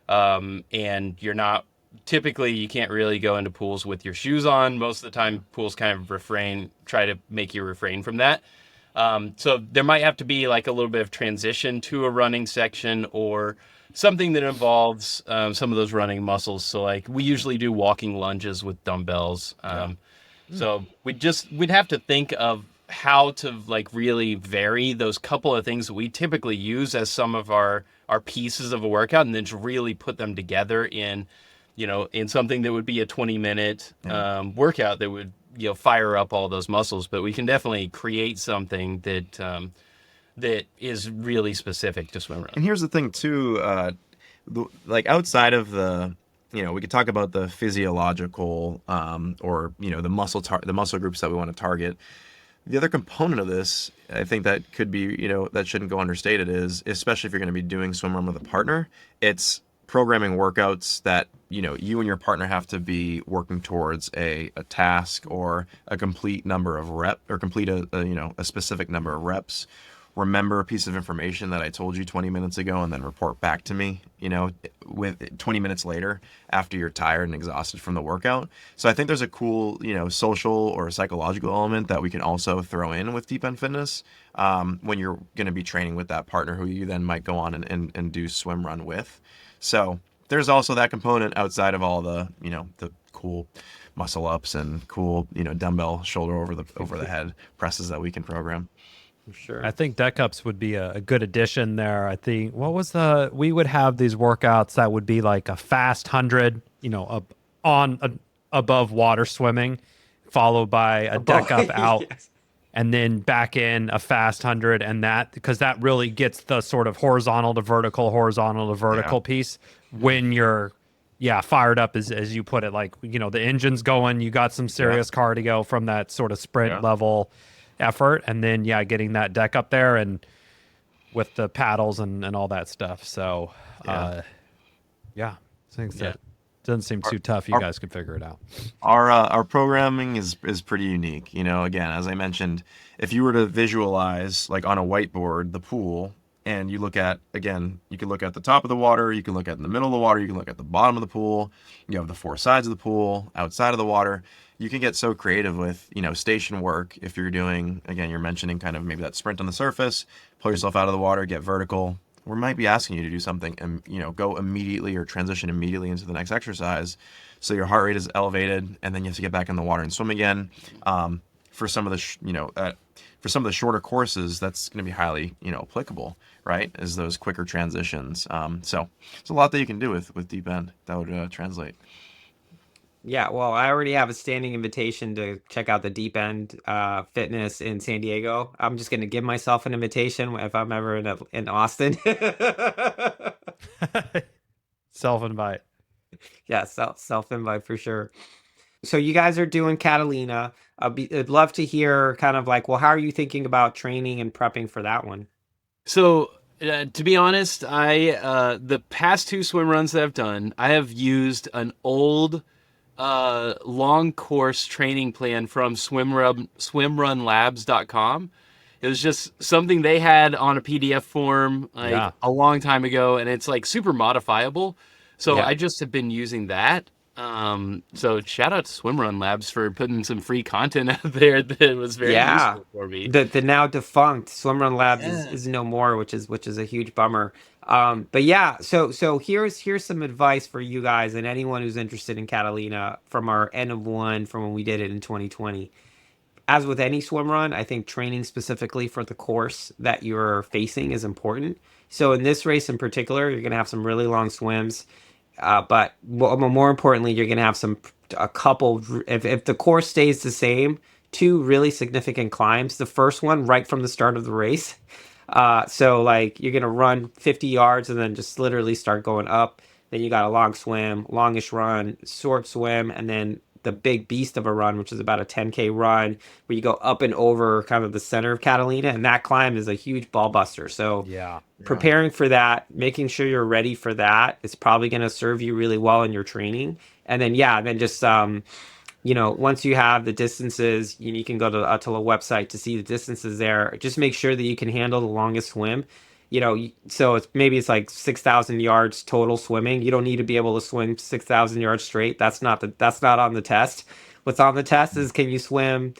and you're not typically, you can't really go into pools with your shoes on. Most of the time pools kind of try to make you refrain from that. So there might have to be like a little bit of transition to a running section or something that involves some of those running muscles. So like we usually do walking lunges with dumbbells. So we'd have to think of how to like really vary those couple of things that we typically use as some of our pieces of a workout, and then to really put them together in, in something that would be a 20-minute workout that would, fire up all those muscles. But we can definitely create something that that is really specific to swim run. And here's the thing too, like outside of the, we could talk about the physiological or the muscle groups that we want to target. The other component of this, I think that could be, that shouldn't go understated, is especially if you're going to be doing swim run with a partner, it's programming workouts that, you and your partner have to be working towards a task or a complete number of reps, or complete a specific number of reps. Remember a piece of information that I told you 20 minutes ago, and then report back to me, with 20 minutes later after you're tired and exhausted from the workout. So I think there's a cool, social or psychological element that we can also throw in with Deep End Fitness when you're going to be training with that partner who you then might go on and do swim run with. So there's also that component outside of all the, the cool muscle ups and cool, dumbbell shoulder over the head presses that we can program. Sure. I think deck ups would be a good addition there. I think we would have these workouts that would be like a fast 100, above water swimming, followed by a deck up out, yes. And then back in a fast 100, and that, because that really gets the sort of horizontal to vertical piece when you're fired up, as you put it, like, the engine's going, you got some serious cardio from that sort of sprint level effort, and then getting that deck up there and with the paddles and all that stuff. So I think that doesn't seem too tough. You guys could figure it out. Our programming is pretty unique. Again, as I mentioned, if you were to visualize like on a whiteboard the pool, and you look at, again, you can look at the top of the water, you can look at in the middle of the water, you can look at the bottom of the pool, you have the four sides of the pool, outside of the water. You can get so creative with, station work. If you're doing, again, you're mentioning kind of maybe that sprint on the surface, pull yourself out of the water, get vertical. We might be asking you to do something and, go immediately or transition immediately into the next exercise. So your heart rate is elevated, and then you have to get back in the water and swim again. For some of the, for some of the shorter courses, that's going to be highly, applicable, right? Is those quicker transitions. So there's a lot that you can do with Deep End that would translate. Yeah, well, I already have a standing invitation to check out the Deep End Fitness in San Diego. I'm just going to give myself an invitation if I'm ever in Austin. Self-invite. Yeah, self-invite for sure. So you guys are doing Catalina. I'd love to hear kind of like, well, how are you thinking about training and prepping for that one? So to be honest, the past two swim runs that I've done, I have used an old long course training plan from swimrunlabs.com. It was just something they had on a PDF form a long time ago, and it's like super modifiable. So I just have been using that. So shout out to Swimrun Labs for putting some free content out there that was very useful for me. The now defunct Swimrun Labs is no more, which is a huge bummer. But yeah, so here's some advice for you guys and anyone who's interested in Catalina from our N of 1 from when we did it in 2020. As with any swim run, I think training specifically for the course that you're facing is important. So in this race in particular, you're going to have some really long swims. But more importantly, you're going to have a couple, if the course stays the same, 2 really significant climbs. The first one right from the start of the race. So like you're going to run 50 yards and then just literally start going up. Then you got a long swim, longish run, short swim, and then the big beast of a run, which is about a 10K run where you go up and over kind of the center of Catalina. And that climb is a huge ball buster. So preparing for that, making sure you're ready for that is probably going to serve you really well in your training. And then, then just, once you have the distances, you can go to the Ötillö website to see the distances there. Just make sure that you can handle the longest swim. So it's like 6,000 yards total swimming. You don't need to be able to swim 6,000 yards straight. That's not on the test. What's on the test is, can you swim,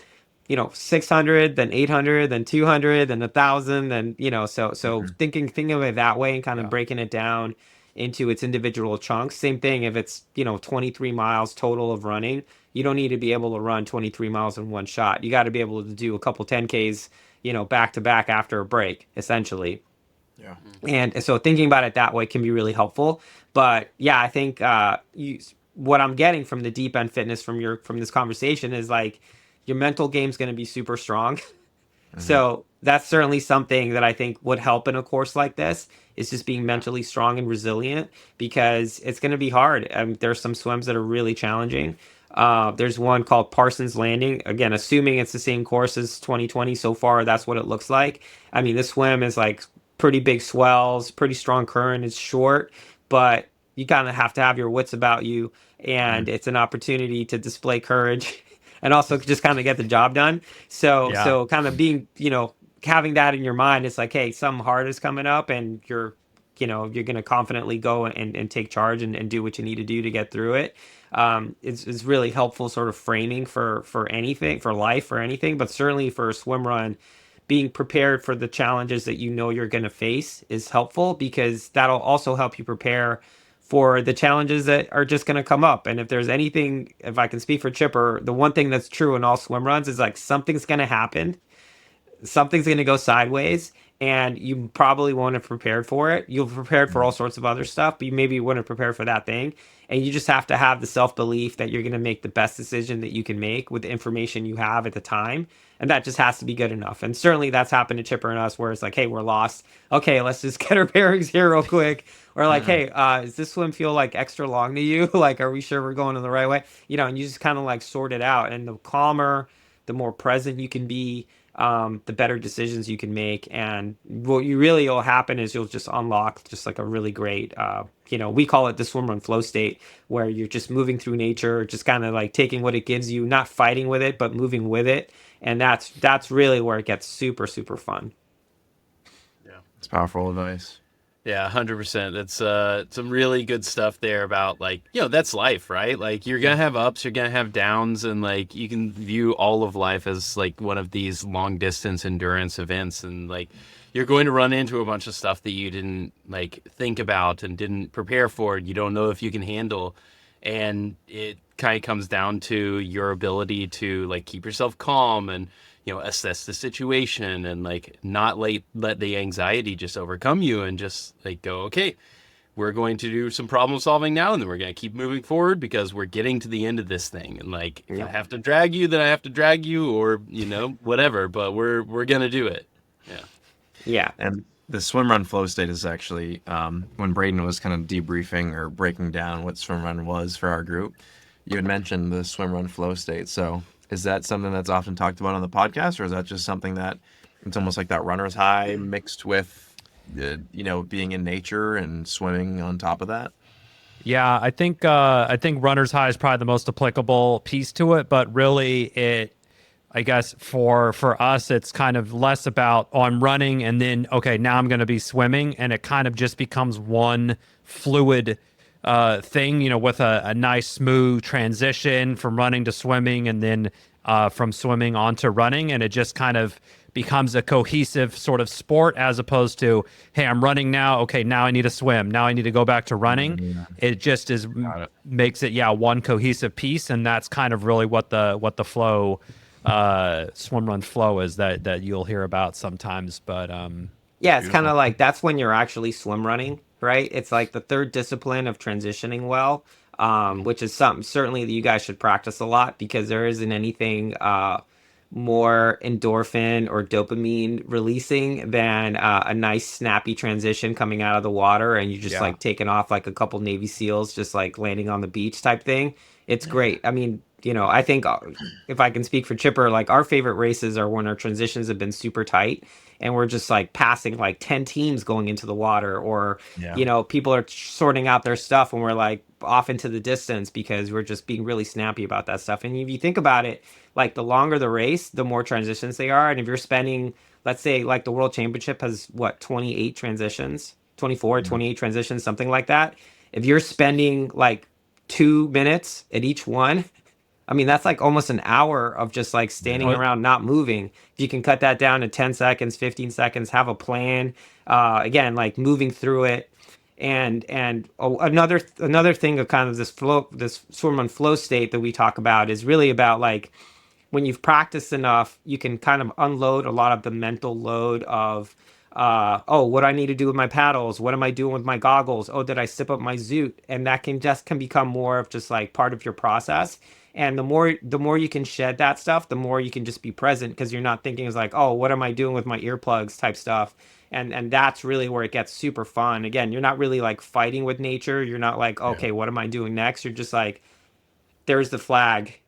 600, then 800, then 200, then 1,000, then, so thinking of it that way and kind of breaking it down. into its individual chunks. Same thing if it's, 23 miles total of running. You don't need to be able to run 23 miles in one shot. You got to be able to do a couple 10Ks, back to back after a break, essentially. Yeah. And so thinking about it that way can be really helpful. But yeah, I think what I'm getting from the deep end fitness from this conversation is like your mental game's going to be super strong. So that's certainly something that I think would help in a course like this, is just being mentally strong and resilient, because it's going to be hard. There's some swims that are really challenging. There's one called Parsons Landing. Again, assuming it's the same course as 2020 so far, that's what it looks like. I mean, this swim is like pretty big swells, pretty strong current. It's short, but you kind of have to have your wits about you, and it's an opportunity to display courage and also just kind of get the job done. So kind of being, having that in your mind, it's like, hey, something hard is coming up, and you're going to confidently go and take charge and do what you need to do to get through it. It's really helpful sort of framing for anything, for life or anything, but certainly for a swim run, being prepared for the challenges that you're going to face is helpful, because that'll also help you prepare for the challenges that are just going to come up. And if there's anything, if I can speak for Chipper, the one thing that's true in all swim runs is like something's going to happen. Something's going to go sideways, and you probably won't have prepared for it. You've prepared for all sorts of other stuff, but you maybe wouldn't have prepared for that thing. And you just have to have the self-belief that you're going to make the best decision that you can make with the information you have at the time. And that just has to be good enough. And certainly that's happened to Chipper and us, where it's like, hey, we're lost. Okay, let's just get our bearings here real quick. Or like, hey, does this swim feel like extra long to you? Like, are we sure we're going in the right way? And you just kind of like sort it out. And the calmer, the more present you can be, the better decisions you can make. And what will happen is you'll just unlock just like a really great, we call it the swim run flow state, where you're just moving through nature, just kind of like taking what it gives you, not fighting with it, but moving with it. And that's really where it gets super, super fun. Yeah. It's powerful advice. Yeah, 100%. That's some really good stuff there about like, that's life, right? Like you're going to have ups, you're going to have downs, and like you can view all of life as like one of these long distance endurance events, and like you're going to run into a bunch of stuff that you didn't like think about and didn't prepare for. You don't know if you can handle, and it kind of comes down to your ability to like keep yourself calm and assess the situation, and like not let the anxiety just overcome you, and just like go, okay, we're going to do some problem solving now, and then we're going to keep moving forward because we're getting to the end of this thing. And like, if I have to drag you, then I have to drag you, or whatever, but we're going to do it. Yeah. And the swim run flow state is actually when Brayden was kind of debriefing or breaking down what swim run was for our group, you had mentioned the swim run flow state. So is that something that's often talked about on the podcast, or is that just something that it's almost like that runner's high mixed with, being in nature and swimming on top of that? Yeah, I think runner's high is probably the most applicable piece to it, but really I guess for us, it's kind of less about, I'm running and then, okay, now I'm going to be swimming, and it kind of just becomes one fluid thing, with a nice smooth transition from running to swimming, and then from swimming onto running, and it just kind of becomes a cohesive sort of sport, as opposed to, hey, I'm running now, okay, now I need to swim, now I need to go back to running. It just makes it one cohesive piece, and that's kind of really what the flow swim run flow is that you'll hear about sometimes. But it's kind of like that's when you're actually swim running, right? It's like the third discipline of transitioning well, which is something certainly that you guys should practice a lot, because there isn't anything more endorphin or dopamine releasing than a nice snappy transition coming out of the water, and you just like taking off like a couple Navy SEALs just like landing on the beach type thing. It's great. I mean, I think if I can speak for Chipper, like our favorite races are when our transitions have been super tight and we're just like passing like 10 teams going into the water, or, people are sorting out their stuff when we're like off into the distance, because we're just being really snappy about that stuff. And if you think about it, like the longer the race, the more transitions they are. And if you're spending, let's say like the World Championship has 28 transitions, 24, 28 transitions, something like that. If you're spending like 2 minutes at each one, I mean, that's like almost an hour of just like standing around, not moving. If you can cut that down to 10 seconds, 15 seconds, have a plan, again, like moving through it. Another thing of kind of this swim run flow state that we talk about is really about like when you've practiced enough, you can kind of unload a lot of the mental load of, oh, what do I need to do with my paddles? What am I doing with my goggles? Oh, did I sip up my zoot? And that can become more of just like part of your process. And the more you can shed that stuff, the more you can just be present, because you're not thinking as like, oh, what am I doing with my earplugs type stuff. And that's really where it gets super fun. Again, you're not really like fighting with nature. You're not like, okay, what am I doing next? You're just like, there's the flag,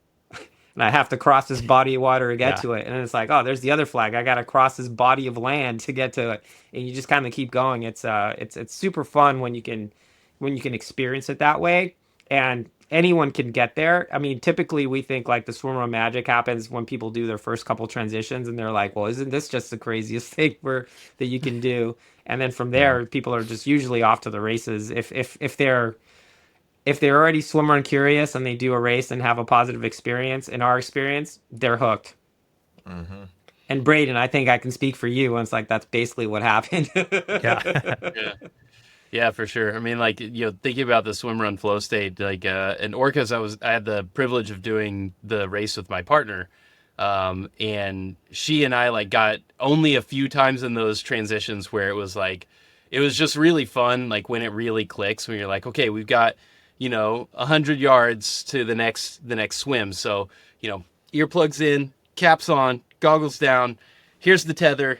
and I have to cross this body of water to get to it. And it's like, oh, there's the other flag. I got to cross this body of land to get to it. And you just kind of keep going. It's super fun when you can experience it that way. And anyone can get there. I mean, typically we think like the swim run magic happens when people do their first couple transitions, and they're like, well, isn't this just the craziest thing that you can do? And then from there, people are just usually off to the races. If they're already swim run curious and they do a race and have a positive experience, in our experience, they're hooked. Mm-hmm. And Brayden, I think I can speak for you. And it's like, that's basically what happened. Yeah. Yeah, for sure. I mean, like, thinking about the swim run flow state, like, in Orcas, I had the privilege of doing the race with my partner. And she and I like got only a few times in those transitions where it was just really fun. Like when it really clicks, when you're like, okay, we've got, 100 yards to the next swim. So, earplugs in, caps on, goggles down. Here's the tether.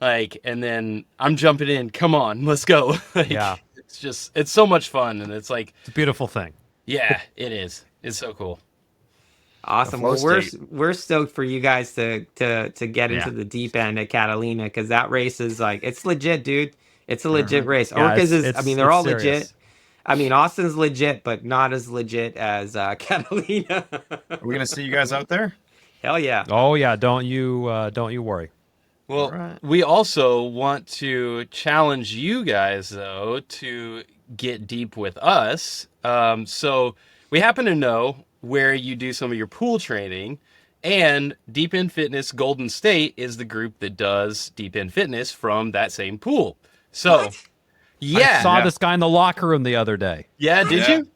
And then I'm jumping in. Come on, let's go. It's so much fun. And it's like, It's a beautiful thing. yeah, it is. It's so cool. Awesome. Well, we're stoked for you guys to get into the deep end at Catalina, because that race is like, it's legit, dude. It's a legit race. Yeah, Orcas they're all serious. legit. I mean, Austin's legit, but not as legit as Catalina. Are we gonna see you guys out there? Hell yeah. Oh yeah, don't you worry. Well, Alright. we also want to challenge you guys, though, to get deep with us. So we happen to know where you do some of your pool training, and Deep End Fitness Golden State is the group that does Deep End Fitness from that same pool. So, yeah. I saw this guy in the locker room the other day. Yeah, did you?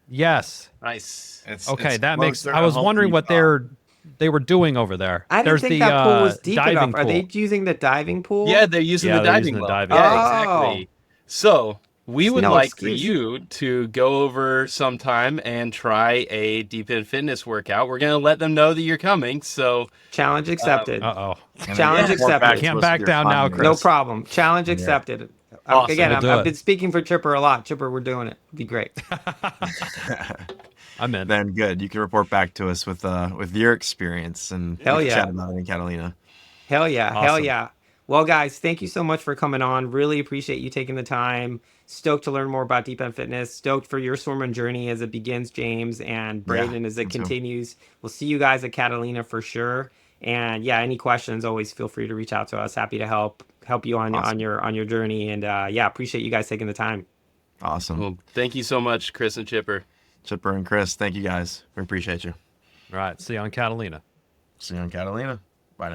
Yes. Nice. Okay, that makes. closer I to was Home wondering what Depot. they were doing over there. I didn't There's think the that pool was deep diving enough. Are they pool. using the diving pool? Yeah, they're using Yeah, the they're diving using the well. diving Yeah, well. exactly. So we There's would no like excuse. for you to go over sometime and try a Deep End Fitness workout. We're going to let them know that you're coming. So Challenge accepted. Uh-oh. Challenge accepted. Can't back down now, Chris. No problem. Challenge accepted. Awesome. Again, We'll do I've it. been speaking for Chipper a lot. Chipper, we're doing it. It'd be great. I'm in. Then good. You can report back to us with your experience and Hell we can yeah. chat about it in Catalina. Hell yeah. Hell Awesome. yeah. Well, guys, thank you so much for coming on. Really appreciate you taking the time. Stoked to learn more about Deep End Fitness. Stoked for your swimrun journey as it begins, James, and Brayden as it me too. continues. We'll see you guys at Catalina for sure. And yeah, any questions, always feel free to reach out to us. Happy to help you on Awesome. on your journey. And yeah, appreciate you guys taking the time. Awesome. well, thank you so much, Chris and Chipper. Chipper and Chris, thank you guys. We appreciate you. All right. See you on Catalina. See you on Catalina.